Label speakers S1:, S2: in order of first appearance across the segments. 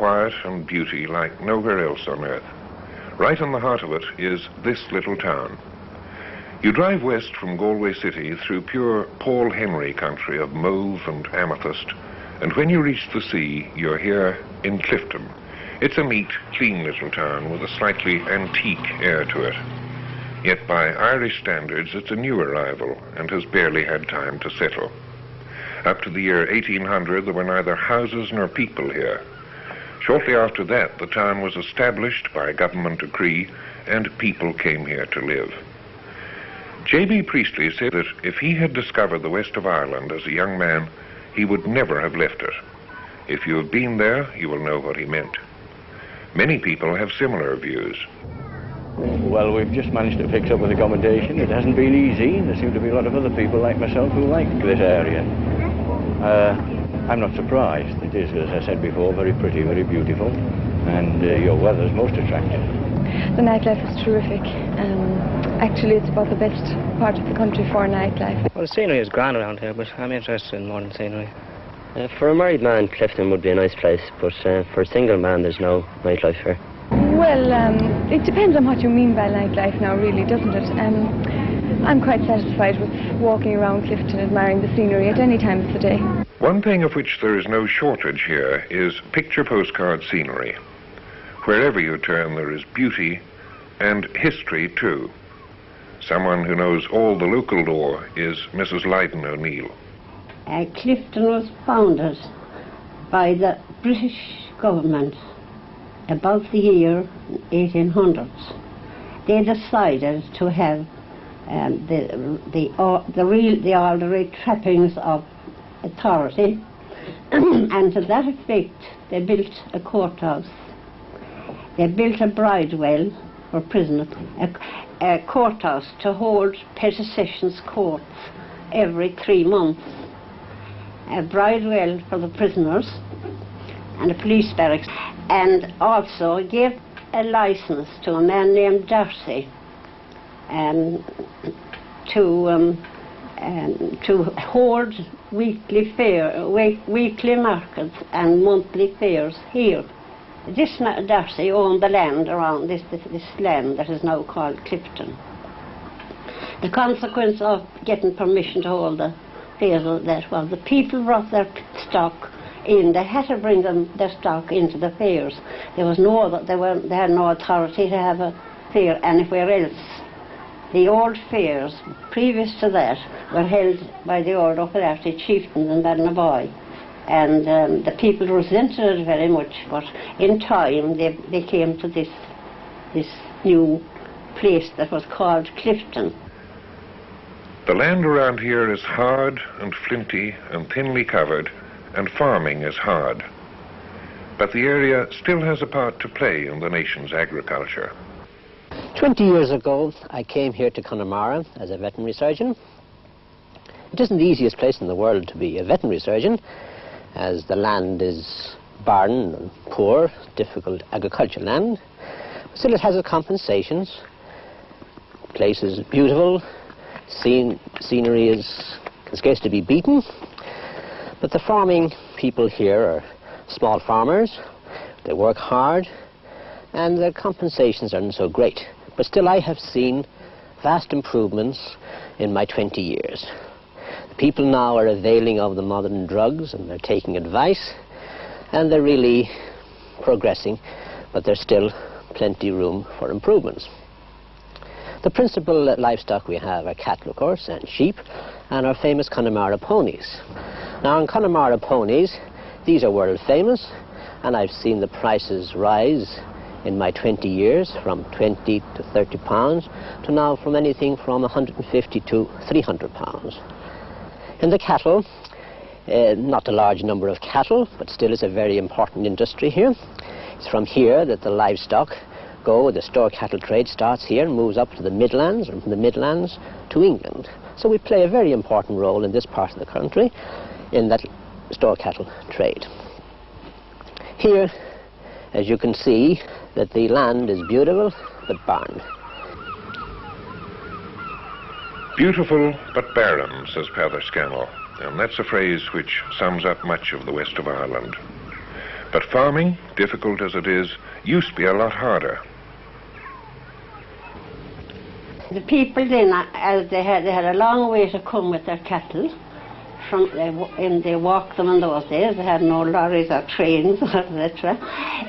S1: Quiet and beauty like nowhere else on earth. Right in the heart of it is this little town. You drive west from Galway City through pure Paul Henry country of mauve and amethyst, and when you reach the sea, you're here in Clifden. It's a neat, clean little town with a slightly antique air to it. Yet by Irish standards, it's a new arrival and has barely had time to settle. Up to the year 1800, there were neither houses nor people here. Shortly after that, the town was established by government decree and people came here to live. J.B. Priestley said that if he had discovered the west of Ireland as a young man, he would never have left it. If you have been there, you will know what he meant. Many people have similar views.
S2: Well, we've just managed to fix up with accommodation. It hasn't been easy. There seem to be a lot of other people like myself who like this area. I'm not surprised. It is, as I said before, very pretty, very beautiful, and your weather's most attractive.
S3: The nightlife is terrific. Actually, it's about the best part of the country for nightlife.
S4: Well, the scenery is grand around here, but I'm interested in more than scenery.
S5: For a married man, Clifden would be a nice place, but for a single man, there's no nightlife here.
S3: Well, it depends on what you mean by nightlife now, really, doesn't it? I'm quite satisfied with walking around Clifden, admiring the scenery at any time of the day.
S1: One thing of which there is no shortage here is picture postcard scenery. Wherever you turn, there is beauty and history, too. Someone who knows all the local lore is Mrs. Lydon O'Neill.
S6: Clifden was founded by the British government about the year 1800s. They decided to have all the right trappings of authority, and to that effect they built a courthouse. They built a bridewell for prisoners, a courthouse to hold petty sessions courts every 3 months, a bridewell for the prisoners, and a police barracks, and also gave a license to a man named Darcy to hold weekly markets and monthly fairs here. This Darcy owned the land around this land that is now called Clifden. The consequence of getting permission to hold the fairs was that, well, the people brought their stock in. They had to bring their stock into the fairs. They had no authority to have a fair anywhere else. The old fairs, previous to that, were held by the old O'Flaherty chieftains in Ballinavoy, and the people resented it very much, but in time they came to this new place that was called Clifden.
S1: The land around here is hard and flinty and thinly covered, and farming is hard. But the area still has a part to play in the nation's agriculture.
S5: 20 years ago, I came here to Connemara as a veterinary surgeon. It isn't the easiest place in the world to be a veterinary surgeon, as the land is barren and poor, difficult agricultural land. Still, it has its compensations. The place is beautiful, scenery can scarcely be beaten, but the farming people here are small farmers. They work hard, and the compensations aren't so great. But still, I have seen vast improvements in my 20 years. The people now are availing of the modern drugs, and they're taking advice, and they're really progressing, but there's still plenty room for improvements. The principal livestock we have are cattle, of course, and sheep, and our famous Connemara ponies. Now, in Connemara ponies, these are world famous, and I've seen the prices rise in my 20 years from 20 to 30 pounds to now from anything from 150 to 300 pounds. In the cattle, not a large number of cattle, but still it's a very important industry here. It's from here that the livestock the store cattle trade starts here and moves up to the Midlands, and from the Midlands to England. So we play a very important role in this part of the country in that store cattle trade. Here, as you can see, that the land is beautiful but barren.
S1: Beautiful but barren, says Peather Scannell, and that's a phrase which sums up much of the west of Ireland. But farming, difficult as it is, used to be a lot harder.
S6: The people then, they had a long way to come with their cattle. They walked them in those days. They had no lorries or trains, etc.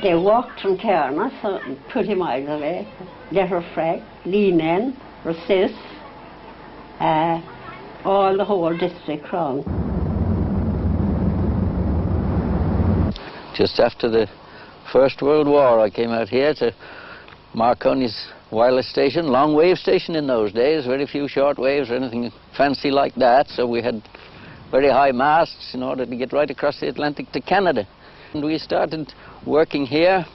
S6: They walked from Cairns, so 20 miles away. Letterfrag, Leenan, Rosis, all the whole district round.
S7: Just after the First World War, I came out here to Marconi's wireless station, long wave station in those days, very few short waves or anything fancy like that, so we had very high masts in order to get right across the Atlantic to Canada. And we started working here,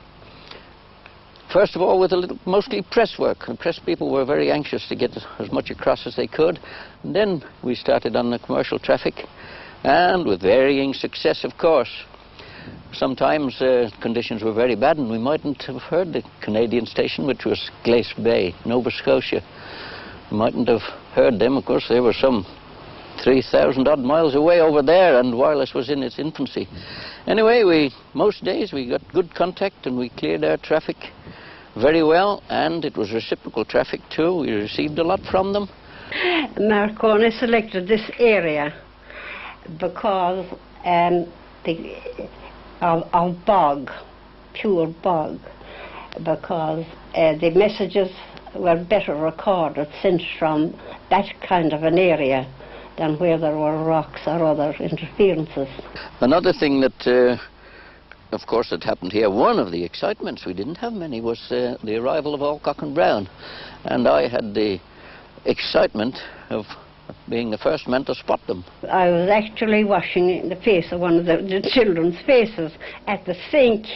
S7: first of all with mostly press work. The press people were very anxious to get as much across as they could. And then we started on the commercial traffic, and with varying success, of course. Sometimes conditions were very bad and we mightn't have heard the Canadian station, which was Glace Bay, Nova Scotia. We mightn't have heard them. Of course, they were some 3,000 odd miles away over there, and wireless was in its infancy. Anyway, most days we got good contact and we cleared our traffic very well, and it was reciprocal traffic too. We received a lot from them.
S6: Marconi selected this area because of bog, pure bog, because the messages were better recorded, sent from that kind of an area than where there were rocks or other interferences.
S7: Another thing that, of course, had happened here, one of the excitements, we didn't have many, was the arrival of Alcock and Brown. And I had the excitement of being the first man to spot them.
S6: I was actually washing the face of one of the children's faces at the sink,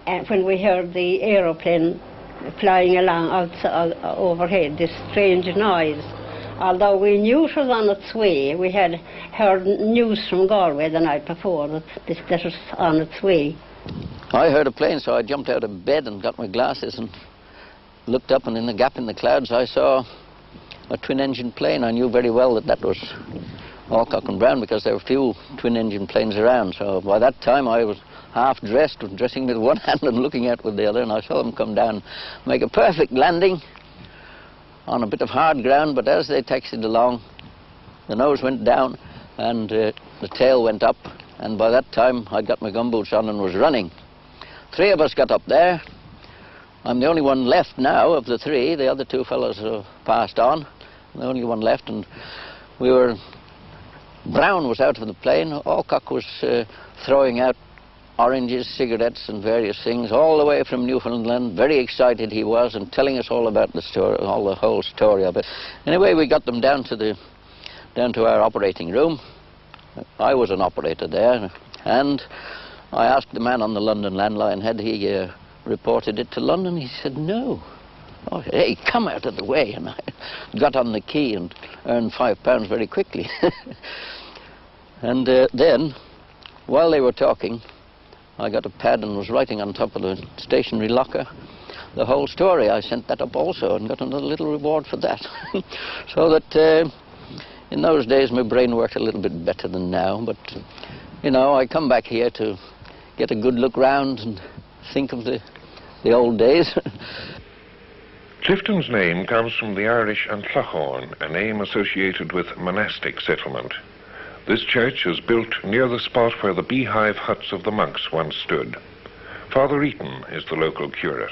S6: and when we heard the aeroplane flying along overhead, this strange noise. Although we knew it was on its way, we had heard news from Galway the night before that it was on its way.
S7: I heard a plane, so I jumped out of bed and got my glasses and looked up, and in the gap in the clouds I saw a twin-engine plane. I knew very well that was Alcock and Brown because there were few twin-engine planes around. So by that time I was half-dressed, dressing with one hand and looking out with the other, and I saw them come down, make a perfect landing on a bit of hard ground, but as they taxied along, the nose went down and the tail went up, and by that time I'd got my gumboots on and was running. 3 of us got up there. I'm the only one left now of the 3. The other 2 fellows have passed on. I'm the only one left, and Brown was out of the plane. Alcock was throwing out oranges, cigarettes and various things all the way from Newfoundland. Very excited he was, and telling us all about the story, the whole story of it. Anyway, we got them down to our operating room. I was an operator there, and I asked the man on the London landline, had he reported it to London? He said no. Oh, hey, come out of the way. And I got on the key and earned £5 very quickly. And then, while they were talking, I got a pad and was writing on top of the stationary locker the whole story. I sent that up also and got another little reward for that. So that in those days my brain worked a little bit better than now, but you know, I come back here to get a good look round and think of the old days.
S1: Clifden's name comes from the Irish Antlachorn, a name associated with monastic settlement. This church is built near the spot where the beehive huts of the monks once stood. Father Eaton is the local curate.